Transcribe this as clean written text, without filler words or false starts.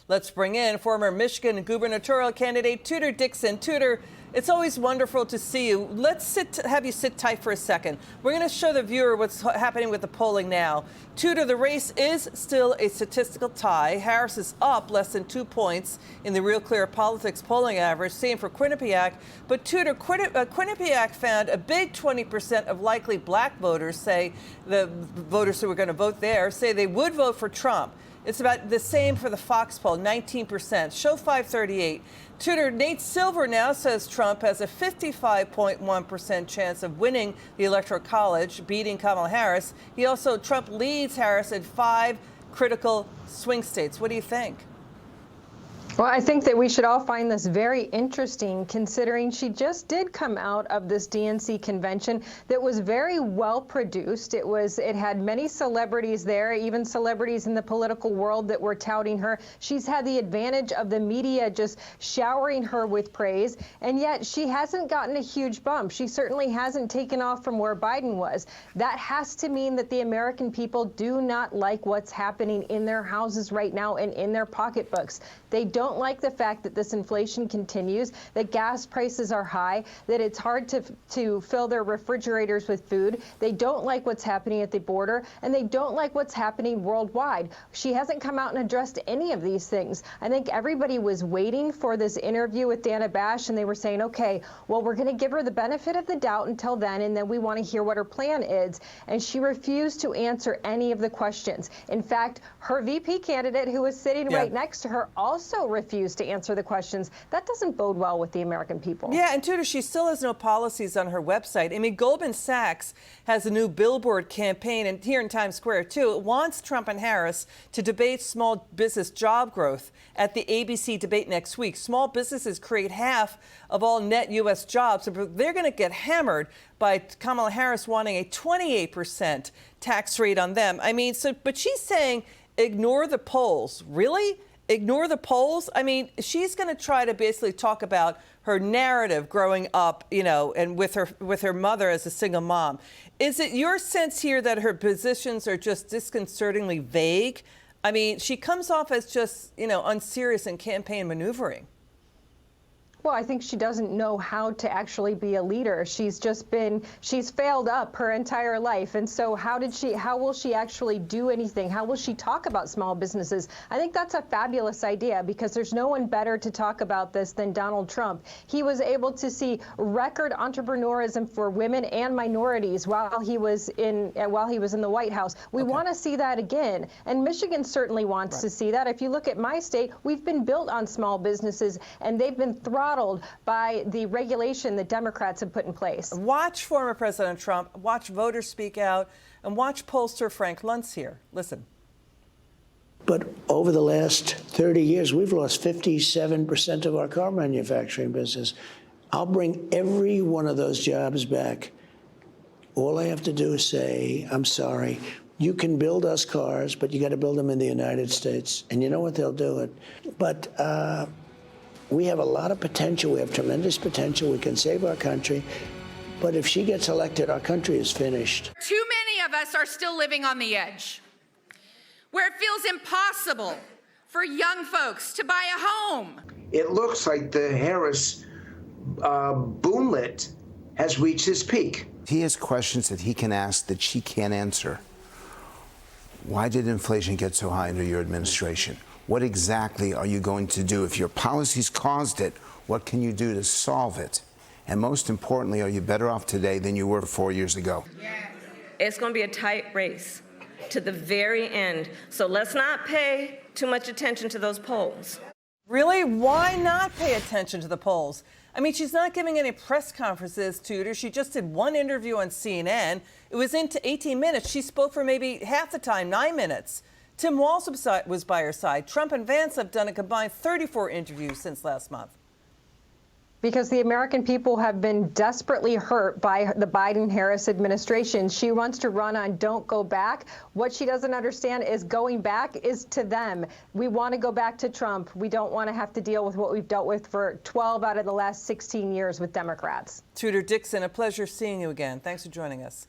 Let's bring in former Michigan gubernatorial candidate Tudor Dixon. Tudor, it's always wonderful to see you. Let's have you sit tight for a second. We're going to show the viewer what's happening with the polling now. Tudor, the race is still a statistical tie. Harris is up less than 2 points in the Real Clear Politics polling average, same for Quinnipiac. But Tudor, Quinnipiac found a big 20% of likely black voters, say the voters who were going to vote there, say they would vote for Trump. It's about the same for the Fox poll, 19%. Show 538. Tudor, Nate Silver now says Trump has a 55.1% chance of winning the Electoral College, beating Kamala Harris. Trump leads Harris in 5 critical swing states. What do you think? Well, I think that we should all find this very interesting, considering she just did come out of this DNC convention that was very well produced. It had many celebrities there, even celebrities in the political world that were touting her. She's had the advantage of the media just showering her with praise, and yet she hasn't gotten a huge bump. She certainly hasn't taken off from where Biden was. That has to mean that the American people do not like what's happening in their houses right now and in their pocketbooks. They don't like the fact that this inflation continues, that gas prices are high, that it's hard to fill their refrigerators with food. They don't like what's happening at the border, and they don't like what's happening worldwide. She hasn't come out and addressed any of these things. I think everybody was waiting for this interview with Dana Bash, and they were saying, okay, well, we're going to give her the benefit of the doubt until then, and then we want to hear what her plan is. And she refused to answer any of the questions. In fact, her VP candidate, who was sitting right next to her, also refused to answer the questions. That doesn't bode well with the American people. Yeah, and Tudor, she still has no policies on her website. I mean, Goldman Sachs has a new billboard campaign, and here in Times Square, too. It wants Trump and Harris to debate small business job growth at the ABC debate next week. Small businesses create half of all net U.S. jobs, but they're going to get hammered by Kamala Harris wanting a 28% tax rate on them. I mean, but she's saying ignore the polls. Really? Ignore the polls? I mean, she's going to try to basically talk about her narrative growing up, and with her mother as a single mom. Is it your sense here that her positions are just disconcertingly vague? I mean, she comes off as just, unserious in campaign maneuvering. Well, I think she doesn't know how to actually be a leader. She's failed up her entire life. And so how will she actually do anything? How will she talk about small businesses? I think that's a fabulous idea, because there's no one better to talk about this than Donald Trump. He was able to see record entrepreneurism for women and minorities while he was in the White House. We want to see that again. And Michigan certainly wants to see that. If you look at my state, we've been built on small businesses, and they've been throttled by the regulation that Democrats have put in place. Watch former President Trump, watch voters speak out, and watch pollster Frank Luntz here. Listen. But over the last 30 years, we've lost 57% of our car manufacturing business. I'll bring every one of those jobs back. All I have to do is say, I'm sorry. You can build us cars, but you got to build them in the United States. And you know what? They'll do it. But we have a lot of potential. We have tremendous potential. We can save our country. But if she gets elected, our country is finished. Too many of us are still living on the edge, where it feels impossible for young folks to buy a home. It looks like the Harris boomlet has reached its peak. He has questions that he can ask that she can't answer. Why did inflation get so high under your administration? What exactly are you going to do? If your policies caused it, what can you do to solve it? And most importantly, are you better off today than you were 4 years ago? It's going to be a tight race to the very end. So let's not pay too much attention to those polls. Really? Why not pay attention to the polls? I mean, she's not giving any press conferences, Tudor. She just did one interview on CNN. It was into 18 minutes. She spoke for maybe half the time, 9 minutes. Tim Walz was by her side. Trump and Vance have done a combined 34 interviews since last month. Because the American people have been desperately hurt by the Biden-Harris administration. She wants to run on don't go back. What she doesn't understand is going back is to them. We want to go back to Trump. We don't want to have to deal with what we've dealt with for 12 out of the last 16 years with Democrats. Tudor Dixon, a pleasure seeing you again. Thanks for joining us.